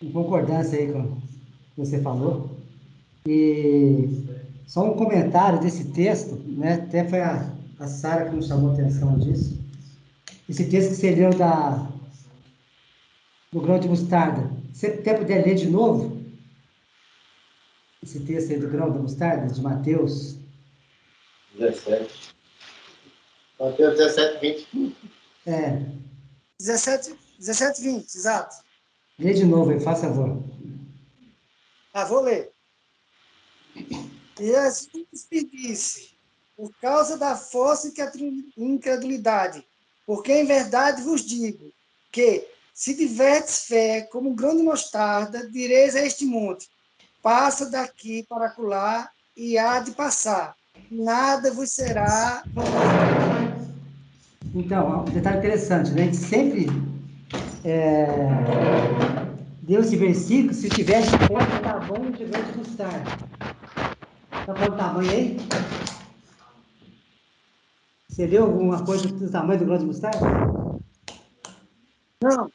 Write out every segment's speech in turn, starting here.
em concordância aí com o que você falou. E só um comentário desse texto, né? Até foi a Sara que nos chamou a atenção disso. Esse texto que você leu do grão de mostarda. Você quer poder ler de novo esse texto aí do grão de mostarda, de Mateus? 17. Mateus 17, 20. É, 17, 17, 20, exato. lê de novo aí, faz favor. Vou ler. E Jesus lhe disse, por causa da falsa incredulidade, porque em verdade vos digo que, se tiverdes fé como um grão de mostarda, direis a este monte, passa daqui para acolá, e há de passar. Nada vos será movido. Então, um detalhe interessante, né? A gente sempre deu esse versículo se tivesse fé do tamanho de grão de mostarda. Tá falando tamanho aí? Você viu alguma coisa do tamanho do grão de mostarda? Não,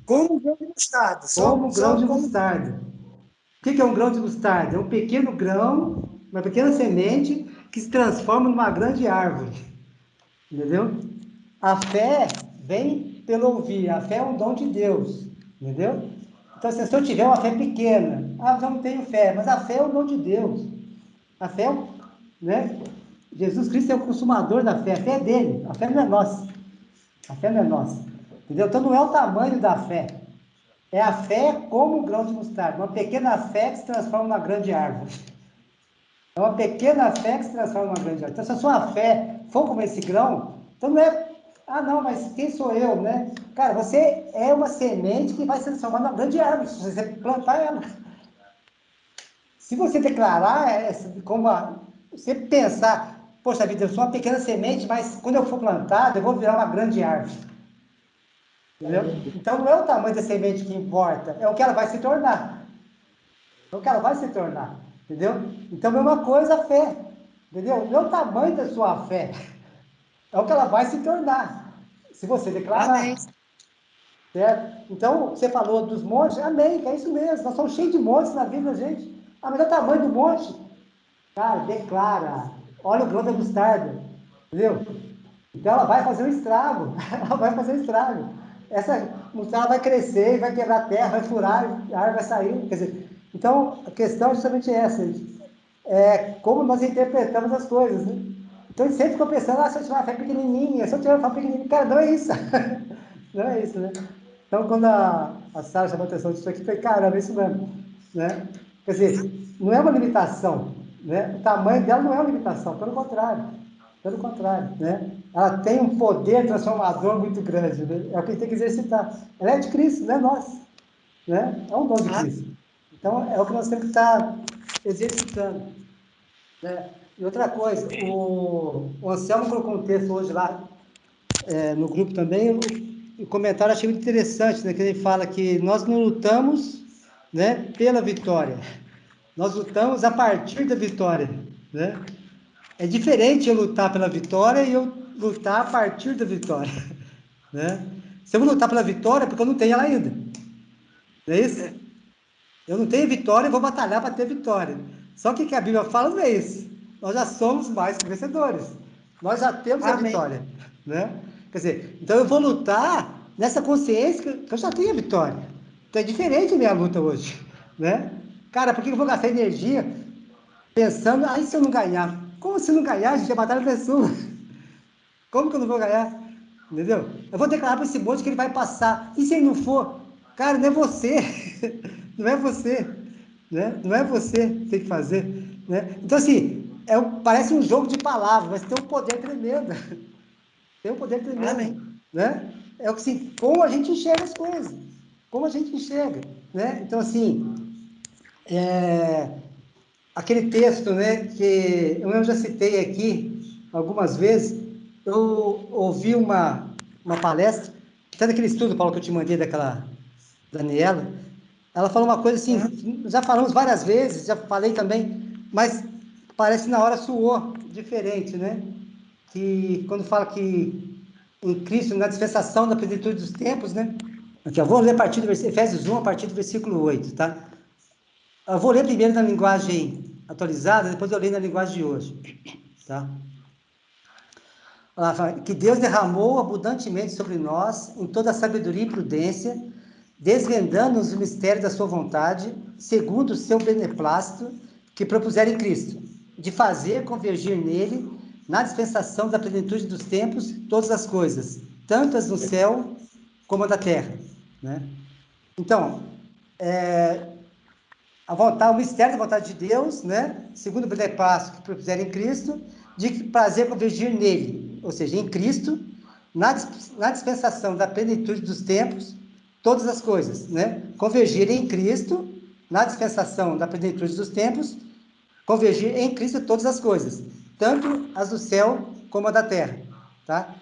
como um grão de mostarda. Como grão de Como... mostarda. O que é um grão de mostarda? É um pequeno grão, uma pequena semente que se transforma numa grande árvore. Entendeu? A fé vem pelo ouvir. A fé é um dom de Deus. Entendeu? Então, se eu tiver uma fé pequena, eu não tenho fé, mas a fé é um dom de Deus. A fé, né? Jesus Cristo é o consumador da fé. A fé é dele. A fé não é nossa. A fé não é nossa. Entendeu? Então, não é o tamanho da fé. É a fé como um grão de mostarda. Uma pequena fé que se transforma numa grande árvore. É uma pequena fé que se transforma numa grande árvore. Então, se a sua fé for como esse grão, então não é, não, mas quem sou eu, né? Cara, você é uma semente que vai se transformar numa grande árvore, se você plantar ela. Se você declarar, como você pensar, poxa vida, eu sou uma pequena semente, mas quando eu for plantado, eu vou virar uma grande árvore. Entendeu? Então, não é o tamanho da semente que importa, é o que ela vai se tornar. É o que ela vai se tornar. Entendeu? Então, é uma coisa a fé. Entendeu? Não é o tamanho da sua fé. É o que ela vai se tornar. Se você Amém. declarar. Certo? Então, você falou dos montes. Amém, que é isso mesmo. Nós somos cheios de montes na vida da gente. Mas é o tamanho do monte. Cara, declara. Olha o grão da mostarda. Entendeu? Então ela vai fazer um estrago. Ela vai fazer um estrago. Essa mostarda vai crescer, vai quebrar a terra, vai furar, a árvore vai sair. Quer dizer, então a questão é justamente essa. É como nós interpretamos as coisas, né? Então a gente sempre ficou pensando, se eu tiver uma fé pequenininha, se eu tiver uma fé pequenininha, cara, não é isso. Não é isso, né? Então quando a Sara chamou a atenção disso aqui, eu falei, caramba, é isso mesmo, né? Quer dizer, não é uma limitação, né? O tamanho dela não é uma limitação, pelo contrário, né? Ela tem um poder transformador muito grande, né? É o que a gente tem que exercitar. Ela é de Cristo, não é nossa, né? É um dom de Cristo. Então, é o que nós temos que estar exercitando, né? E outra coisa, o Anselmo colocou um texto hoje lá no grupo também, o comentário eu achei muito interessante, né? Que ele fala que nós não lutamos, né, pela vitória, nós lutamos a partir da vitória, né? É diferente eu lutar pela vitória e eu lutar a partir da vitória, né? Se eu vou lutar pela vitória, é porque eu não tenho ela ainda, não é isso? Eu não tenho vitória, eu vou batalhar para ter vitória. Só que o que a Bíblia fala não é isso. Nós já somos mais que vencedores. Nós já temos a Amém. vitória, né? Quer dizer, então eu vou lutar nessa consciência que eu já tenho a vitória. Então é diferente a minha luta hoje, né? Cara, por que eu vou gastar energia pensando, e se eu não ganhar? Como se não ganhar, gente? A batalha não é sua. Como que eu não vou ganhar? Entendeu? Eu vou declarar para esse monte que ele vai passar. E se ele não for? Cara, não é você. Não é você. Né? Não é você que tem que fazer. Né? Então, assim, parece um jogo de palavras, mas tem um poder tremendo. Tem um poder Amém. tremendo. Né? É o que, assim, como a gente enxerga as coisas. Como a gente enxerga. Né? Então, assim, aquele texto, né, que eu já citei aqui algumas vezes, eu ouvi uma palestra, até daquele estudo, Paulo, que eu te mandei daquela Daniela, ela falou uma coisa assim, já falamos várias vezes, já falei também, mas parece que na hora soou diferente, né? Que quando fala que em Cristo, na dispensação da plenitude dos tempos, né? Aqui, eu vou ler a partir do Efésios 1, a partir do versículo 8, tá? Eu vou ler primeiro na linguagem atualizada, depois eu leio na linguagem de hoje, tá? Ela fala, que Deus derramou abundantemente sobre nós em toda a sabedoria e prudência, desvendando-nos o mistério da sua vontade, segundo o seu beneplácito, que propuseram em Cristo, de fazer convergir nele, na dispensação da plenitude dos tempos, todas as coisas, tanto as no céu como as da terra, né? Então, a vontade, o mistério da vontade de Deus, né? Segundo o beneplácito que propuseram em Cristo, de prazer convergir nele, ou seja, em Cristo, na dispensação da plenitude dos tempos, todas as coisas, né? Convergir em Cristo, na dispensação da plenitude dos tempos, convergir em Cristo todas as coisas, tanto as do céu como a da terra, tá?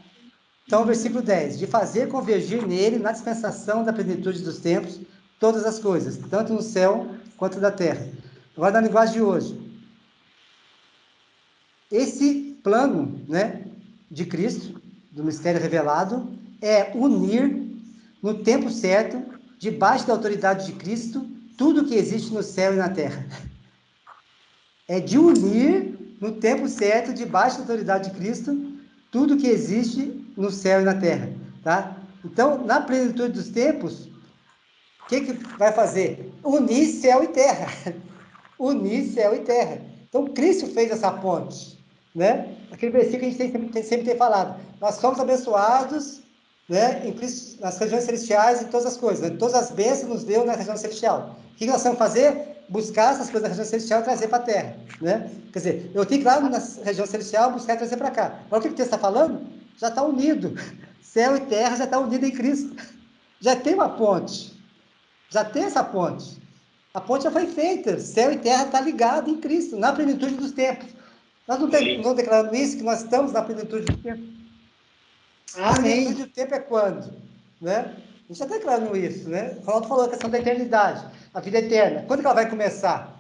Então, versículo 10, de fazer convergir nele, na dispensação da plenitude dos tempos, todas as coisas, tanto no céu quanto na terra. Agora, na linguagem de hoje, esse plano, né, de Cristo, do mistério revelado, é unir no tempo certo, debaixo da autoridade de Cristo, tudo que existe no céu e na terra. É de unir no tempo certo, debaixo da autoridade de Cristo, tudo que existe no céu e na terra, tá? Então, na plenitude dos tempos, o que vai fazer? Unir céu e terra. Unir céu e terra. Então, Cristo fez essa ponte, né? Aquele versículo que a gente sempre tem falado. Nós somos abençoados, né, em Cristo, nas regiões celestiais, em todas as coisas. Né? Todas as bênçãos nos deu na região celestial. O que nós vamos fazer? Buscar essas coisas da região celestial e trazer para a terra, né? Quer dizer, eu tenho que ir lá na região celestial buscar e trazer para cá. Agora, o que o texto está falando? Já está unido. Céu e terra já está unido em Cristo. Já tem uma ponte. Já tem essa ponte. A ponte já foi feita. Céu e terra está ligado em Cristo, na plenitude dos tempos. Nós não estamos declarando isso, que nós estamos na plenitude dos tempos. A plenitude do tempo é quando? Né? A gente está declarando isso, né? O Ronaldo falou a questão da eternidade, a vida eterna. Quando que ela vai começar?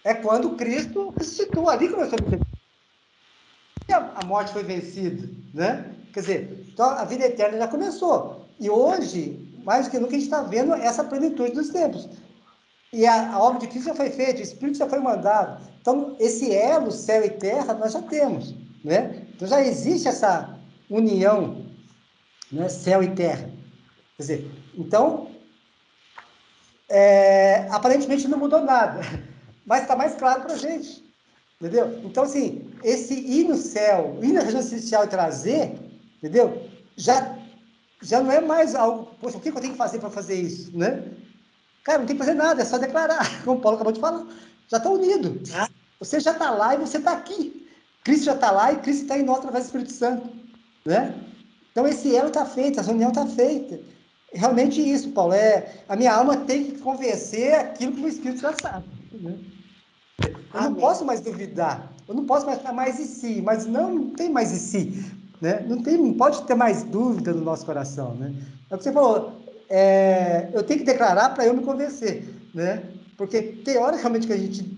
É quando Cristo ressuscitou. Ali começou a vida. E a morte foi vencida, né? Quer dizer, então a vida eterna já começou. E hoje, mais do que nunca, a gente está vendo essa plenitude dos tempos. E a obra de Cristo já foi feita, o Espírito já foi mandado. Então, esse elo, céu e terra, nós já temos, né? Então, já existe essa união, né? Céu e terra. Quer dizer, então, aparentemente não mudou nada, mas está mais claro para a gente, entendeu? Então, assim, esse ir no céu, ir na região celestial e trazer, entendeu? Já não é mais algo, poxa, o que eu tenho que fazer para fazer isso, né? Cara, não tem que fazer nada, é só declarar, como o Paulo acabou de falar. Já está unido. Você já está lá e você está aqui. Cristo já está lá e Cristo está em nós através do Espírito Santo, né? Então, esse elo está feito, essa união está feita. Realmente isso, Paulo, a minha alma tem que convencer aquilo que o Espírito já sabe. Né? Eu não posso mais duvidar, eu não posso mais ficar mais em si, mas não tem mais em si. Né? Não pode ter mais dúvida no nosso coração. Né? É o que você falou, eu tenho que declarar para eu me convencer. Né? Porque teoricamente que a gente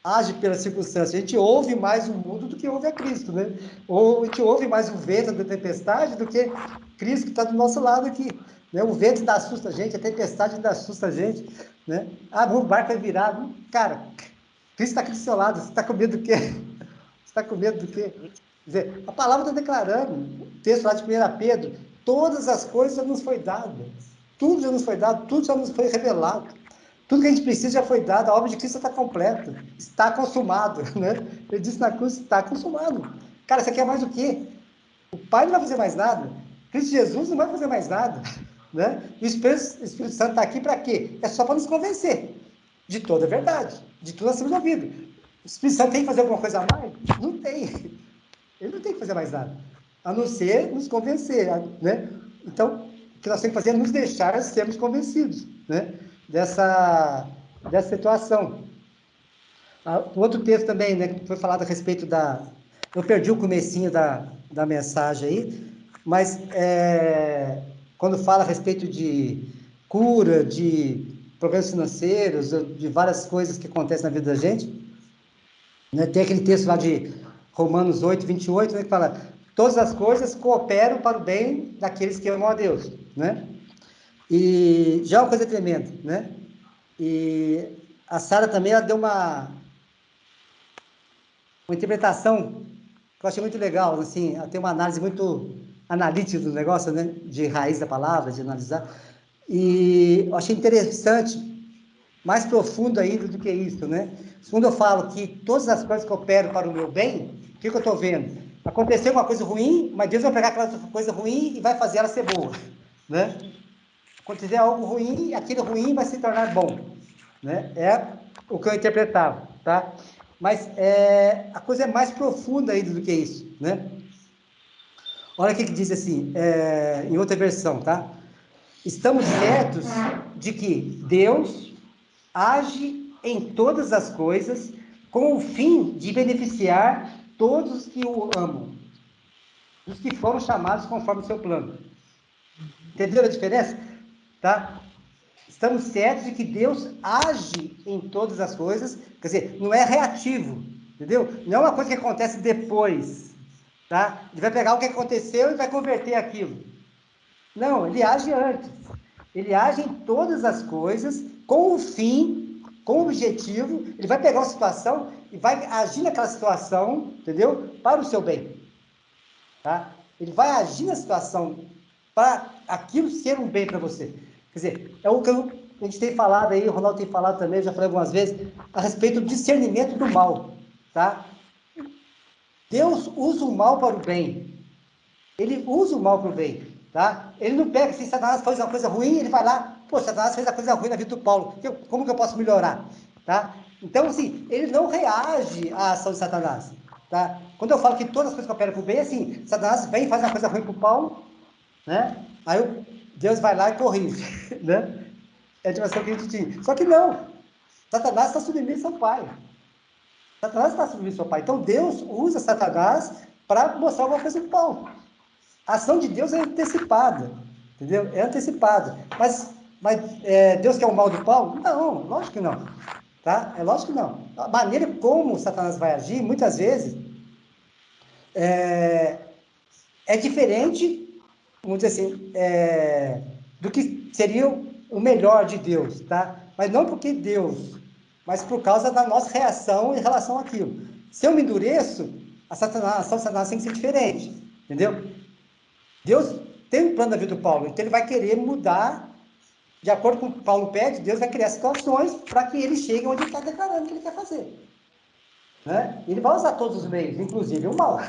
age pela circunstância, a gente ouve mais o mundo do que ouve a Cristo, né? Ou a gente ouve mais o vento da tempestade do que Cristo que está do nosso lado aqui, né? O vento ainda assusta a gente, a tempestade ainda assusta a gente, né? Ah, o barco vai virar, cara, Cristo está aqui do seu lado, você está com medo do quê? Você está com medo do quê? Quer dizer, a palavra está declarando, o texto lá de 1 Pedro, todas as coisas já nos foi dado, tudo já nos foi dado, tudo já nos foi revelado. Tudo que a gente precisa já foi dado, a obra de Cristo está completa, está consumado, né? Ele disse na cruz, está consumado. Cara, você quer mais o quê? O Pai não vai fazer mais nada, Cristo Jesus não vai fazer mais nada, né? E o Espírito Santo está aqui para quê? É só para nos convencer de toda a verdade, de tudo nós temos ouvido. O Espírito Santo tem que fazer alguma coisa a mais? Não tem. Ele não tem que fazer mais nada, a não ser nos convencer, né? Então, o que nós temos que fazer é nos deixar sermos convencidos, né? Dessa situação. Outro texto também, né, que foi falado a respeito eu perdi o comecinho da mensagem aí, mas quando fala a respeito de cura, de problemas financeiros, de várias coisas que acontecem na vida da gente, né, tem aquele texto lá de Romanos 8, 28, né, que fala, todas as coisas cooperam para o bem daqueles que amam a Deus, né? E já é uma coisa tremenda, né? E a Sara também, ela deu uma interpretação que eu achei muito legal, assim, ela tem uma análise muito analítica do negócio, né? De raiz da palavra, de analisar. E eu achei interessante, mais profundo ainda do que isso, né? Quando eu falo que todas as coisas que operam para o meu bem, o que eu estou vendo? Aconteceu uma coisa ruim, mas Deus vai pegar aquela coisa ruim e vai fazer ela ser boa, né? Acontecer algo ruim, aquilo ruim vai se tornar bom, né? É o que eu interpretava, tá? Mas a coisa é mais profunda ainda do que isso, né? Olha o que diz assim, em outra versão, tá? Estamos certos de que Deus age em todas as coisas com o fim de beneficiar todos os que o amam, os que foram chamados conforme o seu plano. Entenderam a diferença? Tá? Estamos certos de que Deus age em todas as coisas, quer dizer, não é reativo, entendeu? Não é uma coisa que acontece depois, tá? Ele vai pegar o que aconteceu e vai converter aquilo. Não, ele age antes. Ele age em todas as coisas com o fim, com o objetivo. Ele vai pegar uma situação e vai agir naquela situação, entendeu? Para o seu bem, tá? Ele vai agir na situação para aquilo ser um bem para você. Quer dizer, é o que a gente tem falado aí, o Ronaldo tem falado também, eu já falei algumas vezes, a respeito do discernimento do mal, tá? Deus usa o mal para o bem. Ele usa o mal para o bem, tá? Ele não pega, se Satanás faz uma coisa ruim, ele vai lá, pô, Satanás fez a coisa ruim na vida do Paulo, como que eu posso melhorar, tá? Então, assim, ele não reage à ação de Satanás, tá? Quando eu falo que todas as coisas cooperam para o bem, assim, Satanás vem e faz uma coisa ruim para o Paulo, né? Aí Deus vai lá e corrige, né? É a dimensão que a gente tinha. Só que não, Satanás está submisso ao Pai. Satanás está submisso ao Pai. Então, Deus usa Satanás para mostrar alguma coisa para o Paulo. A ação de Deus é antecipada, entendeu? É antecipada. Mas Deus quer o mal do Paulo? Não, lógico que não. Tá? É lógico que não. A maneira como Satanás vai agir, muitas vezes, é diferente, vamos dizer assim, do que seria o melhor de Deus, tá? Mas não porque Deus, mas por causa da nossa reação em relação àquilo. Se eu me endureço, a ação de Satanás tem que ser diferente, entendeu? Deus tem um plano na vida do Paulo, então ele vai querer mudar, de acordo com o que Paulo pede, Deus vai criar situações para que ele chegue onde ele está declarando que ele quer fazer. Né? Ele vai usar todos os meios, inclusive o mal.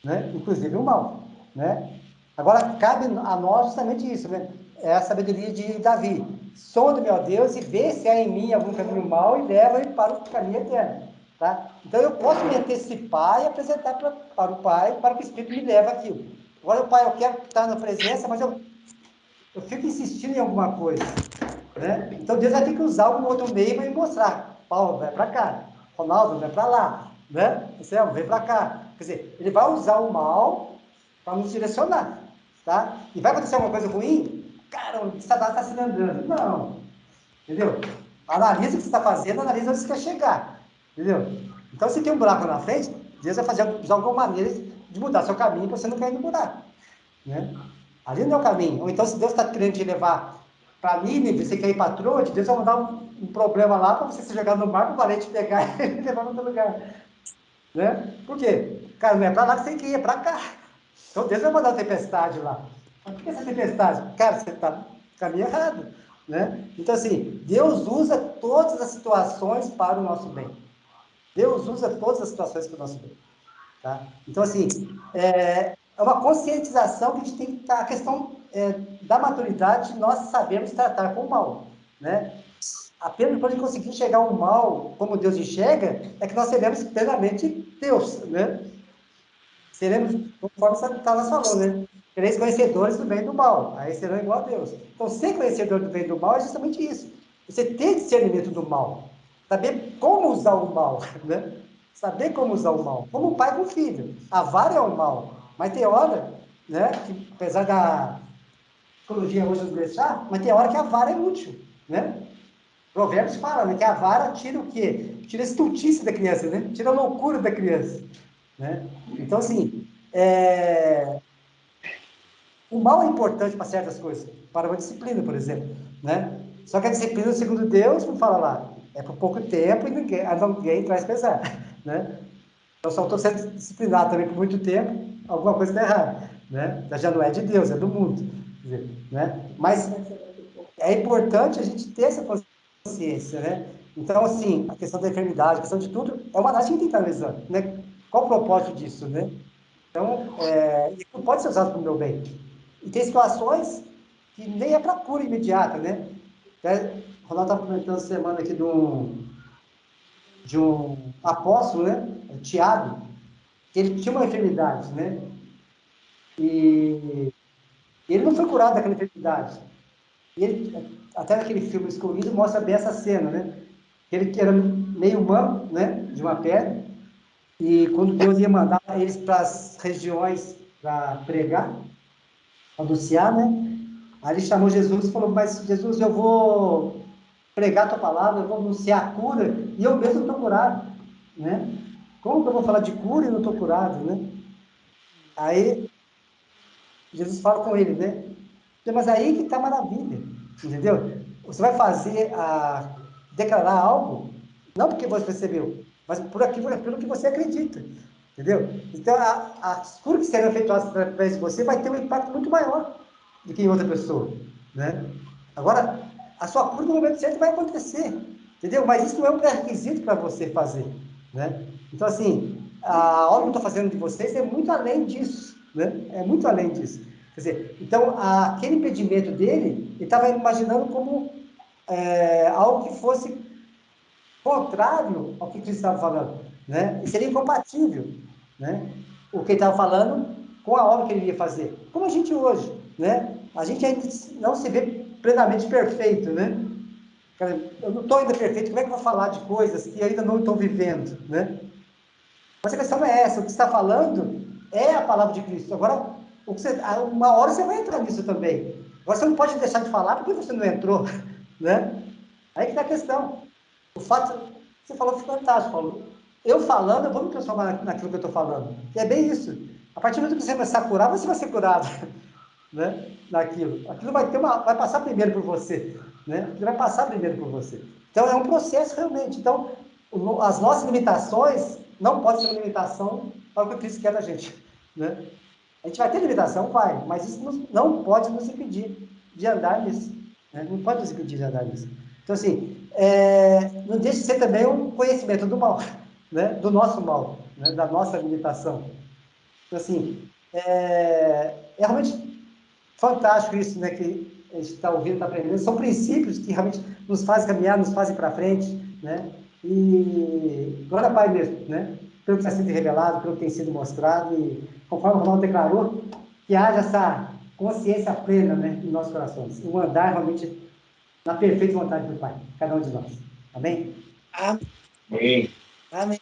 Né? Inclusive o mal. Né? Agora, cabe a nós justamente isso, né? É a sabedoria de Davi. Sonda-me, ó Deus, e vê se há em mim algum caminho mau e leva-me para o caminho eterno. Tá? Então, eu posso me antecipar e apresentar para o Pai, para que o Espírito me leve aquilo. Agora, o Pai, eu quero estar na presença, mas eu fico insistindo em alguma coisa. Né? Então, Deus vai ter que usar algum outro meio para me mostrar. Paulo, vai para cá. Ronaldo, vai para lá. Né? Anselmo, vem para cá. Quer dizer, ele vai usar o mal para nos direcionar. Tá? E vai acontecer alguma coisa ruim? Cara, o Satanás está se andando. Não. Entendeu? Analisa o que você está fazendo, analisa onde você quer chegar. Entendeu? Então, se tem um buraco na frente, Deus vai usar alguma maneira de mudar seu caminho para você não cair no buraco. Né? Ali não é o caminho. Ou então, se Deus está querendo te levar para Nínive, você quer ir para Troade, Deus vai mandar um problema lá para você se jogar no mar, para o valente pegar e levar para outro lugar. Né? Por quê? Cara, não é para lá que você quer ir, é para cá. Então, Deus vai mandar uma tempestade lá. Mas por que essa tempestade? Cara, você está no caminho errado. Né? Então, assim, Deus usa todas as situações para o nosso bem. Deus usa todas as situações para o nosso bem. Tá? Então, assim, é uma conscientização que a gente tem que estar, a questão da maturidade, nós sabemos tratar com o mal. Né? Apenas quando a gente conseguir enxergar o mal como Deus enxerga, é que nós seremos plenamente Deus. Né? Seremos, conforme Satanás falou, né? Sereis conhecedores do bem e do mal, aí serão igual a Deus. Então, ser conhecedor do bem e do mal é justamente isso. Você ter discernimento do mal, saber como usar o mal, né? Saber como usar o mal, como o pai com o filho. A vara é o mal, mas tem hora, né, que apesar da psicologia hoje não deixar, mas tem hora que a vara é útil, né? Provérbios fala, né, que a vara tira o quê? Tira a estultice da criança, né? Tira a loucura da criança, né? Então, assim, O mal é importante para certas coisas, para uma disciplina, por exemplo, né? Só que a disciplina, segundo Deus, como fala lá, é por pouco tempo e ninguém traz pesar, né? Então, se eu estou sendo disciplinado também por muito tempo, alguma coisa está errada, né? Já não é de Deus, é do mundo, né? Mas é importante a gente ter essa consciência, né? Então, assim, a questão da enfermidade, a questão de tudo, é uma análise que a gente tem que estar analisando, né? Qual o propósito disso, né? Então, isso pode ser usado para o meu bem. E tem situações que nem é para cura imediata, né? Até, o Ronaldo estava comentando essa semana aqui de um apóstolo, né? Tiago, que ele tinha uma enfermidade, né? E ele não foi curado daquela enfermidade. E ele, até naquele filme Escolhido, mostra bem essa cena, né? Ele que era meio humano, né? De uma pedra. E quando Deus ia mandar eles para as regiões para pregar, anunciar, né? Aí ele chamou Jesus e falou, mas Jesus, eu vou pregar a tua palavra, eu vou anunciar a cura, e eu mesmo não estou curado, né? Como que eu vou falar de cura e não estou curado, né? Aí Jesus fala com ele, né? Mas aí que está a maravilha, entendeu? Você vai declarar algo, não porque você recebeu, mas por aquilo que você acredita, entendeu? Então, as curas que serão efetuadas através de você vai ter um impacto muito maior do que em outra pessoa, né? Agora, a sua cura no momento certo vai acontecer, entendeu? Mas isso não é um pré-requisito para você fazer, né? Então, assim, a obra que eu estou fazendo de vocês é muito além disso, né? É muito além disso. Quer dizer, então, aquele impedimento dele, ele estava imaginando como algo que fosse contrário ao que Cristo estava falando, né? E seria incompatível, né? O que ele estava falando com a obra que ele ia fazer. Como a gente hoje, né? A gente ainda não se vê plenamente perfeito, né? Eu não estou ainda perfeito, como é que eu vou falar de coisas que ainda não estou vivendo, né? Mas a questão é essa, o que você está falando é a palavra de Cristo. Agora, uma hora você vai entrar nisso também. Agora, você não pode deixar de falar porque você não entrou, né? Aí que está a questão. O fato, você falou que foi fantástico, Paulo. Eu falando, eu vou me transformar naquilo que eu estou falando. E é bem isso. A partir do momento que você começar a curar, você vai ser curado, né? Naquilo. Aquilo vai passar primeiro por você, né? Aquilo vai passar primeiro por você. Então, é um processo realmente. Então, as nossas limitações não podem ser uma limitação para o que Cristo quer da gente, né? A gente vai ter limitação, vai, mas isso não pode nos impedir de andar nisso, né? Não pode nos impedir de andar nisso. Então, assim, não deixe de ser também um conhecimento do mal, né? Do nosso mal, né? Da nossa limitação. Então, assim, é realmente fantástico isso, né? Que a gente está ouvindo, está aprendendo. São princípios que realmente nos fazem caminhar, nos fazem para frente, né? E glória ao Pai mesmo, né? Pelo que está sendo revelado, pelo que tem sido mostrado, e conforme o Ronaldo declarou, que haja essa consciência plena, né, em nossos corações, um andar realmente na perfeita vontade do Pai, cada um de nós. Amém? Amém. Amém. Amém.